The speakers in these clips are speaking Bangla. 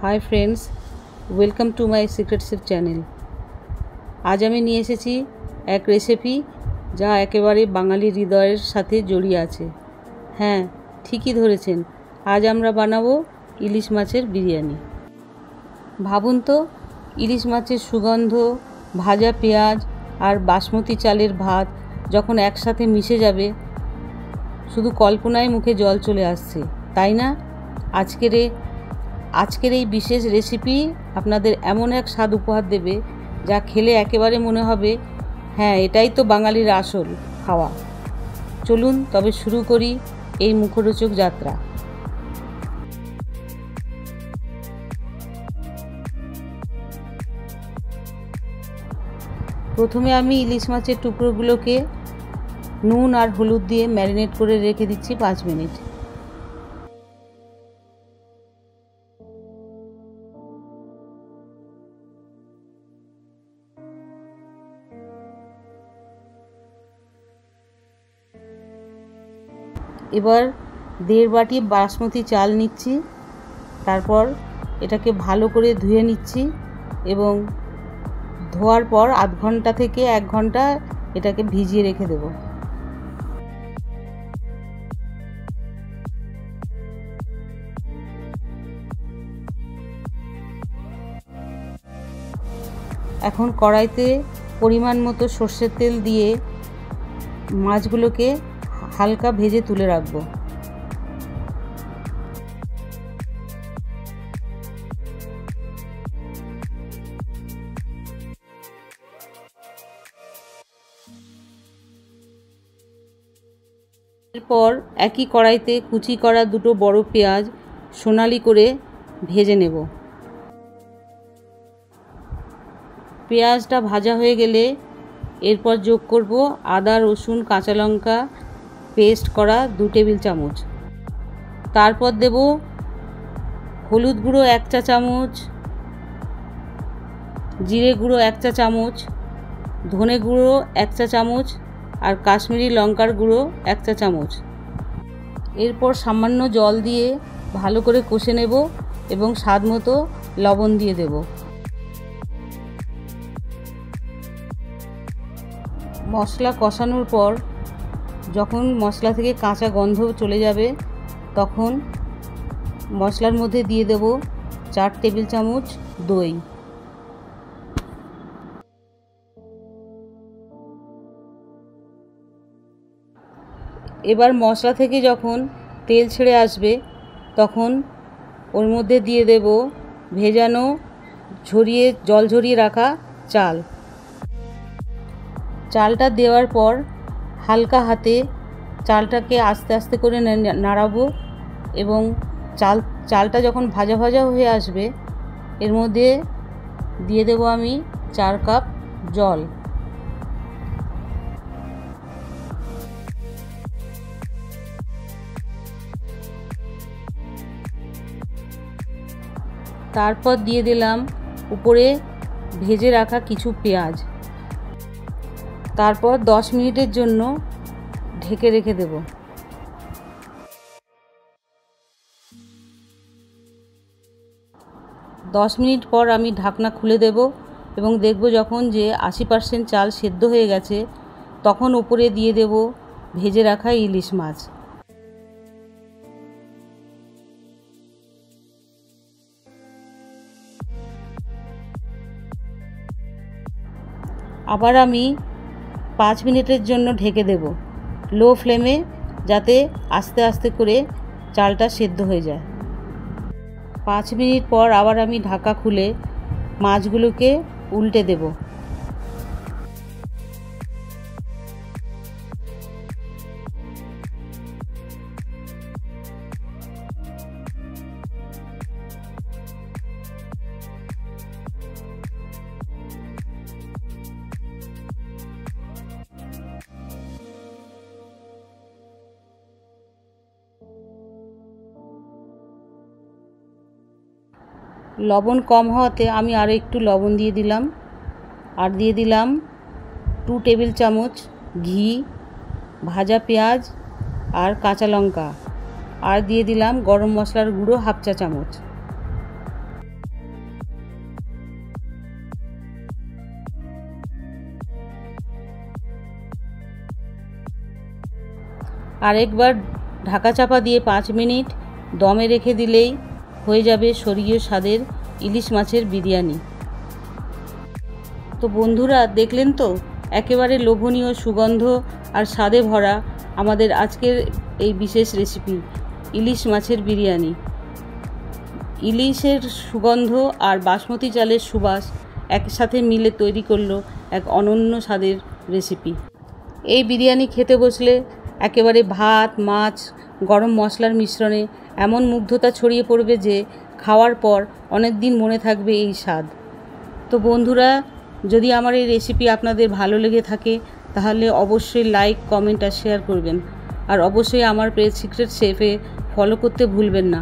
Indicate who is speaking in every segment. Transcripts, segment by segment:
Speaker 1: Hi friends, welcome to my secret chef channel. आज আমি নিয়ে এসেছি এক রেসিপি যা একেবারে বাঙালি হৃদয়ের সাথে জড়িয়ে আছে। হ্যাঁ, ঠিকই ধরেছেন, আজ আমরা বানাবো ইলিশ মাছের বিরিয়ানি। ভাবুন তো, ইলিশ মাছের সুগন্ধ, ভাজা পেঁয়াজ আর বাসমতি চালের ভাত যখন একসাথে মিশে যাবে, শুধু কল্পনায় মুখে জল চলে আসছে, তাই না? আজকের এই বিশেষ রেসিপি আপনাদের এমন এক স্বাদ উপহার দেবে যা খেলে একেবারে মনে হবে, হ্যাঁ, এটাই তো বাঙালির আসল খাওয়া। চলুন তবে শুরু করি এই মুখরোচক যাত্রা। প্রথমে আমি ইলিশ মাছের টুকরোগুলোকে নুন আর হলুদ দিয়ে ম্যারিনেট করে রেখে দিচ্ছি 5 মিনিট। এবার 1.5 বাটি বাসমতি চাল নিচ্ছি, তারপর এটাকে ভালো করে ধুয়ে নিচ্ছি এবং ধোয়ার পর আধ ঘন্টা থেকে 1 ঘন্টা এটাকে ভিজিয়ে রেখে দেব। এখন কড়াইতে পরিমাণ মতো সর্ষের তেল দিয়ে মাছগুলোকে হালকা ভেজে তুলে রাখবো। এরপর একই কড়াইতে কুচি করা 2 বড় পেঁয়াজ সোনালি করে ভেজে নেব। পেঁয়াজটা ভাজা হয়ে গেলে এরপর যোগ করব আদা, রসুন, কাঁচা লঙ্কা পেস্ট করা 2 টেবিল চামচ। তারপর দেব হলুদ গুঁড়ো 1 চা চামচ, জিরে গুঁড়ো 1 চা চামচ, ধনে গুঁড়ো 1 চা চামচ আর কাশ্মীরি লঙ্কার গুঁড়ো 1 চা চামচ। এরপর সামান্য জল দিয়ে ভালো করে কষে নেব এবং স্বাদ মতো লবণ দিয়ে দেব। মশলা কষানোর পর যখন মশলা থেকে কাঁচা গন্ধ চলে যাবে, তখন মশলার মধ্যে দিয়ে দেব 4 টেবিল চামচ দই। এবার মশলা থেকে যখন তেল ছেড়ে আসবে, তখন ওর মধ্যে দিয়ে দেব ভেজানো জল ঝরিয়ে রাখা চাল। চালটা দেওয়ার পর হালকা হাতে চালটাকে আস্তে আস্তে করে নাড়াবো এবং চালটা যখন ভাজা ভাজা হয়ে আসবে, এর মধ্যে দিয়ে দেব আমি 4 কাপ জল। তারপর দিয়ে দিলাম উপরে ভেজে রাখা কিছু পেঁয়াজ। তারপর 10 মিনিটের জন্য ঢেকে রেখে দেব। দশ মিনিট পর আমি ঢাকনা খুলে দেব এবং দেখব যখন যে 80% চাল সেদ্ধ হয়ে গেছে, তখন উপরে দিয়ে দেব ভেজে রাখা ইলিশ মাছ। আবার আমি 5 মিনিটের জন্য ঢেকে দেব লো ফ্লেমে, যাতে আস্তে আস্তে করে চালটা সেদ্ধ হয়ে যায়। 5 মিনিট পর আবার আমি ঢাকা খুলে মাছগুলোকে উল্টে দেব। লবণ কম হওয়াতে আমি আরও একটু লবণ দিয়ে দিলাম, আর দিয়ে দিলাম 2 টেবিল চামচ ঘি, ভাজা পেঁয়াজ আর কাঁচা লঙ্কা, আর দিয়ে দিলাম গরম মশলার গুঁড়ো 1/2 চা চামচ। আর একবার ঢাকা চাপা দিয়ে 5 মিনিট দমে রেখে দিলেই হয়ে যাবে স্বর্গীয় স্বাদের ইলিশ মাছের বিরিয়ানি। তো বন্ধুরা, দেখলেন তো একেবারে লোভনীয়, সুগন্ধ আর স্বাদে ভরা আমাদের আজকের এই বিশেষ রেসিপি ইলিশ মাছের বিরিয়ানি। ইলিশের সুগন্ধ আর বাসমতি চালের সুবাস একসাথে মিলে তৈরি করলো এক অনন্য স্বাদের রেসিপি। এই বিরিয়ানি খেতে বসলে একেবারে ভাত, মাছ, গরম মশলার মিশ্রণে এমন মুগ্ধতা ছড়িয়ে পড়বে যে খাওয়ার পর অনেক দিন মনে থাকবে এই স্বাদ। তো বন্ধুরা, যদি আমার এই রেসিপি আপনাদের ভালো লেগে থাকে তাহলে অবশ্যই লাইক, কমেন্ট আর শেয়ার করবেন। আর অবশ্যই আমার পেজ সিক্রেট শেফে ফলো করতে ভুলবেন না,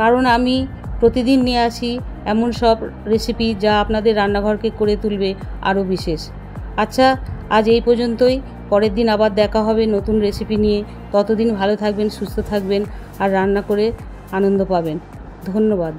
Speaker 1: কারণ আমি প্রতিদিন নিয়ে আসি এমন সব রেসিপি যা আপনাদের রান্নাঘরকে করে তুলবে আরও বিশেষ। আচ্ছা, আজ এই পর্যন্তই। পরের দিন আবার দেখা হবে নতুন রেসিপি নিয়ে। ততদিন ভালো থাকবেন, সুস্থ থাকবেন আর রান্না করে আনন্দ পাবেন। ধন্যবাদ।